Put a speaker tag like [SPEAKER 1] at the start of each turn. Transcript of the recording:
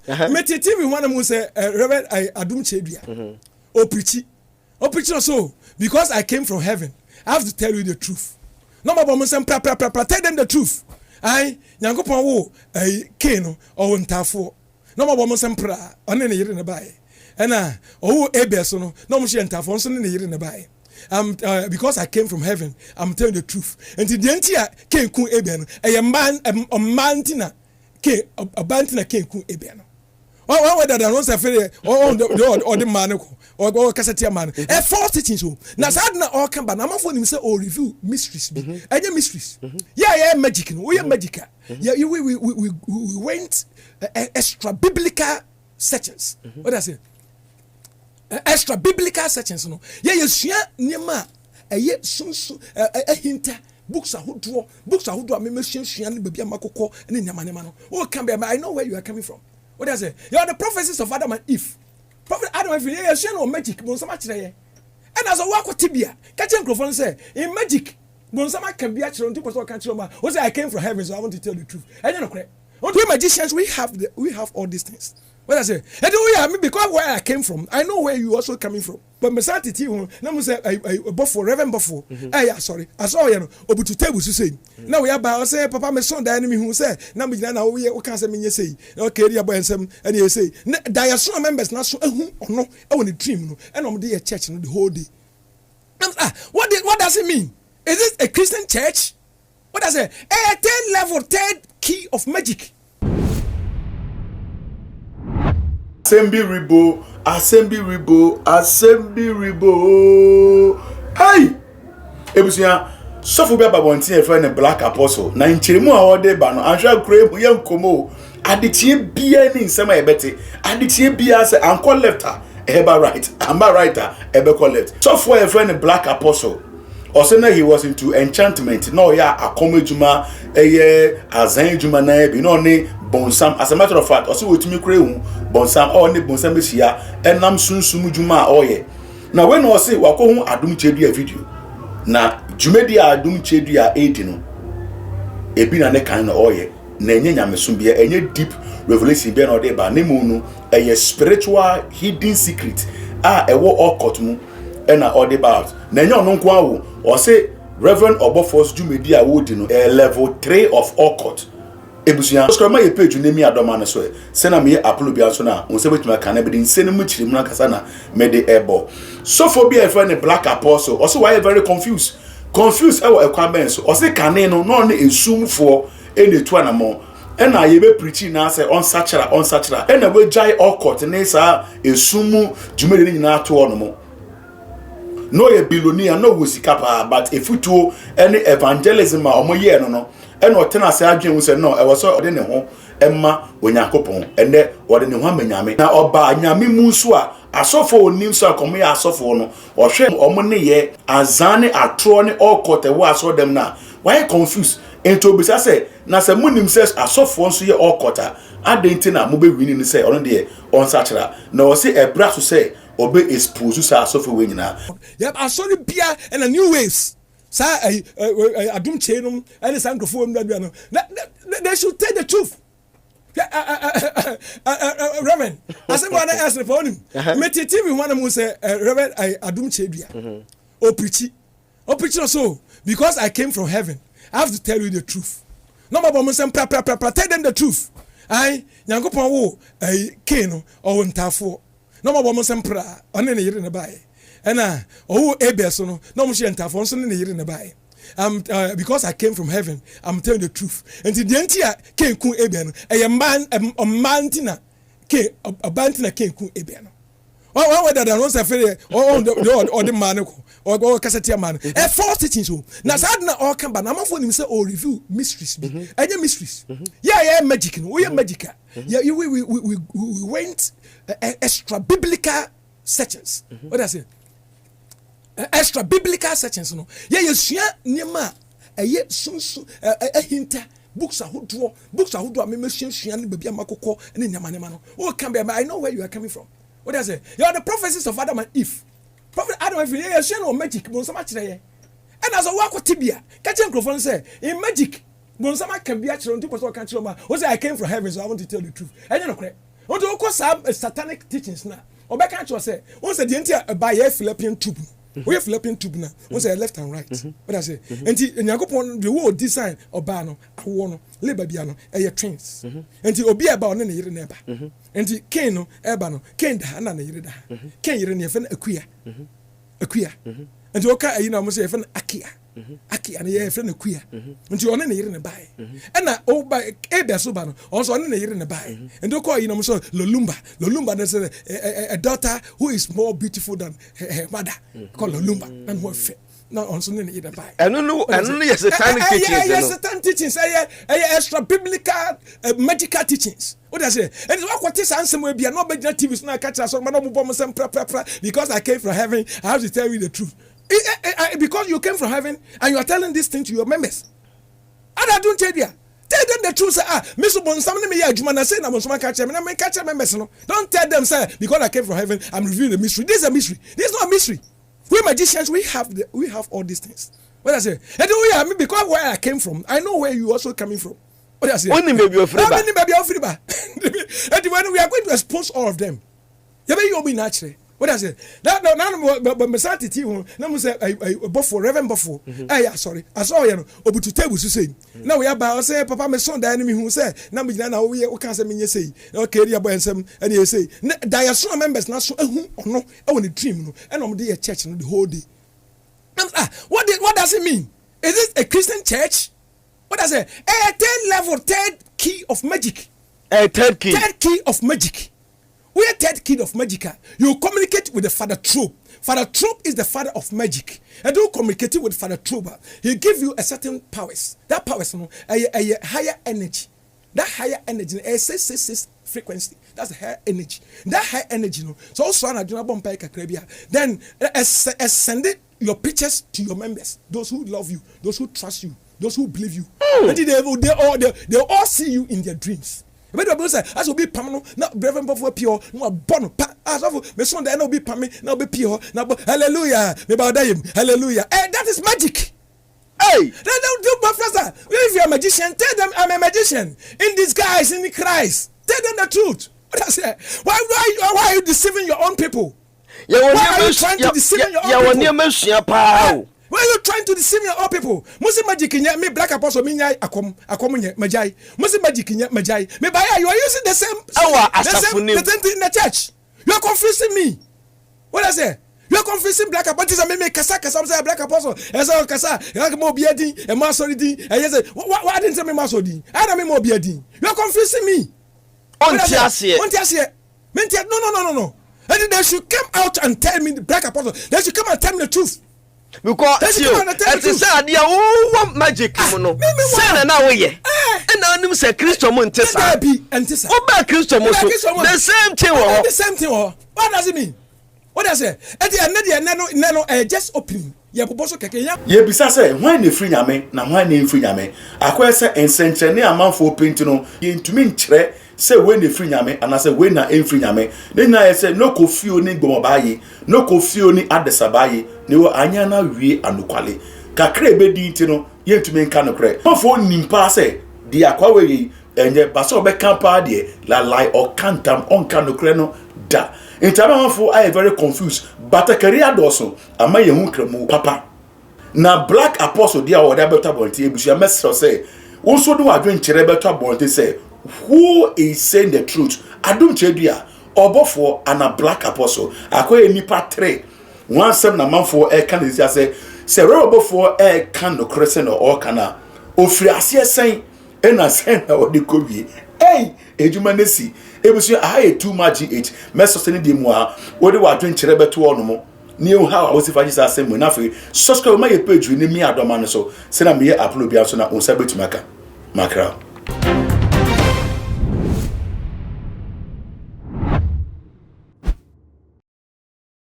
[SPEAKER 1] Me TV one am say Reverend Adom Chedua. O preach also because I came from heaven. I have to tell you the truth. No more bomo say tell them the truth. I Nyankopon wo Kyei or ntafo. No more bomo say pra one ne yire ne bae. Ena o E.X.P.O.S.E no no mo hye ntafo so ne yire ne bae. Because I came from heaven, I'm telling the truth. And the entia Kyei kun Eben, a man a mantina Kyei a bantina Kyei kun Eben. Oh, whether the ones are fair or the man or Cassatia man. A false teaching so. Now, Sadna or come, but I'm for him say, oh, review mysteries. And your mysteries. Yeah, magic. We are magic. Yeah, we went extra biblical sections. What I say? Extra biblical sections. No, yeah, you share Nema a yet soon a hint. Books are who draw me machine and baby Makoko and in Yamanamano. Oh, come here, I know where you are coming from. What does it? You are the prophecies of Adam and Eve. Prophet Adam and Eve, you know magic, Bonsama today. And as a walk with Tibia, catch microphone say, in magic, Bonsama can be actually on 2% country. What I came from heaven, so I want to tell the truth. I don't know. On we magicians, we have all these things. What I say? And we because where I came from, I know where you also coming from. But me say titi na mo say Obofour, Reverend Obofour. Sorry. I saw you obutu table to say. Now we about say papa me son da enemy who say na me gina na we can say me say. Okay, dia boy nsem and you say. There are some members na so ehun ono e won the dream no. And am dey church no the whole day. What does it mean? Is this a Christian church? What does it? A third level, third key of magic.
[SPEAKER 2] Assembly ribo. Hey! Ebusia, Sophia Babonti e friend Black Apostle. Na nchiremu a wode ba no, anhwa kure mu ye nkomo. Adetie bia ni nsema ebete. Adetie bia say anko left her, eba right. Amba right her, ebe call left. Sophia e friend Black Apostle. Osena he was into enchantment. No ya akomejuma eye azan juma na bi no ne bonsam. As a matter of fact, osi wotumi kure hu bonsam o ne bonsam behia enam sunsum juma oye. Na when o say wakohu Adom Chedua video. Na jumedi Adom Chedua edi no. Ebi na ne kan na oye. Na enye nyamesum bia enye deep revelation bia na ode ba ne mu no eye spiritual hidden secret ewo occult mu na ode ba na enye ono nko awo. Or say Reverend Obofour's Jumedi awodi no level 3 of occult. Ebusia. So my page name me Adom na so. Send am here apolo bia so na onse betuma kan na be nsene mu chiri mu na kasa na me de ebo. So for be a friend Black Apostle. Also why very confused. Confused e wo ekwaben so. O say kan no no na esumfo e na tu anamo. E na ye be preaching na say on sachara. E na we jai occult na sa esumu Jumedi ni na to onomo. No ye billionaire, no wusikapa, but if you do any evangelism or moye no, and what ten say adwen say no, e was so ode ne ho emma Onyankopon, and there ode ne ho amanyame. Na oba anyame mu so a asofo onim so akomo ya asofo no, ohwe omo ne ye azane atro ne occult e wo aso dem na. Why confused? Into bisa say na say munim says asofo nso ye occult a adenti na mo be wini ni say ono de on sachara. Na o say e bra so say Obofour sa asofo we nyina.
[SPEAKER 1] Yep, I saw the beer and a new waves. Sa Adom Chedua and the sankrofo no. They should tell the truth. Reverend, I said what I asked for him. Me TV one am say Reverend Adom Chedua. O preach also because I came from heaven. I have to tell you the truth. No more bomo say tell them the truth. I Nyankopon wo Kyei or ntafo. No more bomo say pra one ne yire ne bae. Ena o E.X.P.O.S.E no no mo hye ntafo so ne yire ne bae. Because I came from heaven, I'm telling the truth. And the entia Kyei kun Eben, a man a mantina Kyei a bantina Kyei kun Eben. Oh, whether the ones are fair or the man or Cassatia man. A false teaching so. Now, Sadna or come, but I'm for him say, oh, review mysteries. And your mysteries. Yeah, magic. We are magic. Yeah, we went extra biblical sections. What I say? Extra biblical sections. No, yeah, you share Nema a yet soon a hint. Books are who draw me machine and baby Makoko and in Yamanamano. Oh, come here, I know where you are coming from. What does it? You are the prophecies of Adam and Eve. Prophet Adam and Eve, you share no magic, Bonsama today. And as a walk with Tibia, catch microphone say, in magic, Bonsama can be actually on 2% country. What say I came from heaven, so I want to tell the truth. I don't know. want to cause some satanic teachings now. Or back at you say, once the entire by a Philippine tube. We have Philippine tube now. Once a left and right. What I say? And you go upon the whole design of Bano, I want labor biano, a trains. And you be about any year neighbor. And you Kano, Ebano, Kane, Hana, Yerida. Can you run a queer? A queer. And you okay, you know, must have an Akia. Aki and a friend queer. And you on any year in a buy. And I oh by a Besubano, also on a year in a buy. And don't call you know so Lolumba. Lolumba there's a daughter who is more beautiful than her mother. Called Lolumba and who fit. Not on Sunday in a buy.
[SPEAKER 3] I don't know, yes, satanic teachings.
[SPEAKER 1] Yes, satanic teachings, extra biblical medical teachings. What I say? And what is answer will be no big TV now catch us on my because I came from heaven. I have to tell you the truth. Because you came from heaven and you are telling this thing to your members. And I don't tell you. Tell them the truth. Mr. Bonsamani me ya juma na say na Bonsamani catch them. Na me catch them members no. Don't tell them say because I came from heaven I'm revealing the mystery. This is a mystery. This is not a mystery. We magicians we have all these things. What I say? And we are because where I came from, I know where you also coming from. What I say?
[SPEAKER 3] Only maybe your friend.
[SPEAKER 1] Only maybe your friend. And when we are going to expose all of them. You be natural. What I say? Now, but Mesati Tiho, now say Obofour, Reverend Obofour. Sorry, I saw you. Obutu table to say. Now we are by say, Papa, my son, the enemy who say, now we can't say me say, okay, you boy and some, and you say, there are some members now so, no, I want to dream, and I'm there church the whole day. What does it mean? Is it a Christian church? What does it? A third level, third key of magic.
[SPEAKER 3] A third key.
[SPEAKER 1] Third key of magic. We are third key of magic. You communicate with the Father Trope. Father Trope is the father of magic. And you communicate with Father Trope. He give you a certain powers. That powers, a higher energy. That higher energy, a 666 frequency. That's higher energy. That high energy, so also I do not bomb then send it your pictures to your members, those who love you, those who trust you, those who believe you. And they all see you in their dreams. But the say, as will be permanent, not Reverend E.X.P.O.S.E, no bono, as of my son, there no be permanent, no be pure, no, hallelujah, hallelujah. That is magic. Hey, don't do professor. If you're a magician, tell them I'm a magician in disguise in Christ. Tell them the truth. What I say? Why are you deceiving your own people? Why are you trying to deceive your own people? Why are you trying to deceive your own people? Musi magic in me black apostle me nyai akom majai. Musi magic in majai. Me baya you are using the same thing in the church. You are confusing me. What I say? You are confusing black apostles and me kasa say black apostle. Esa kasa you mo biadin e ma sorry din. E say why didn't say me ma sorry din? I don't me mo biadin. You are confusing me. No. And they should come out and tell me the black apostle. They should come and tell me the truth.
[SPEAKER 3] Because you said you want magic no say na we ye and anim say Christo mo ntesa oba Christo mo so the same thing what does it mean? What does it and just opening ye boboso keke ya
[SPEAKER 2] ye bisa say when the free nyame na when na free nyame akwa say ensenchene amanfo penti no ye ntumi nkyere say when the free nyame and I say when na free nyame then na say no kofio ni gbomobaye no kofio ni adesabaye ne wo anya na wie anukwale kakra ebedi nti no ye ntumi nka no kre mafo nimpa say di akwa we enye baso obeka pa de la lie or cantam on no kre no da intamafo I very confused but a career doso ama ye hu kremu papa na black apostle dia wo da better bonti ebusu message say wo so do adwen kire better bonti say who is saying the truth? Adom Chedua, Obofour and a black apostle. Akoye nipa 3. One sem na manfo can is say Obofour can no crescent or kana. Ofri asie sen na sen na odi kowie. Hey, ejumanesi. Ebusu aye too much it. Meso sene di mu a wo de wa dwen kire beto ono mo. New how I was if I just ask him na fe subscribe my page ni mi Adom so. Se na me upload bia so na on sabetu maka. Makra.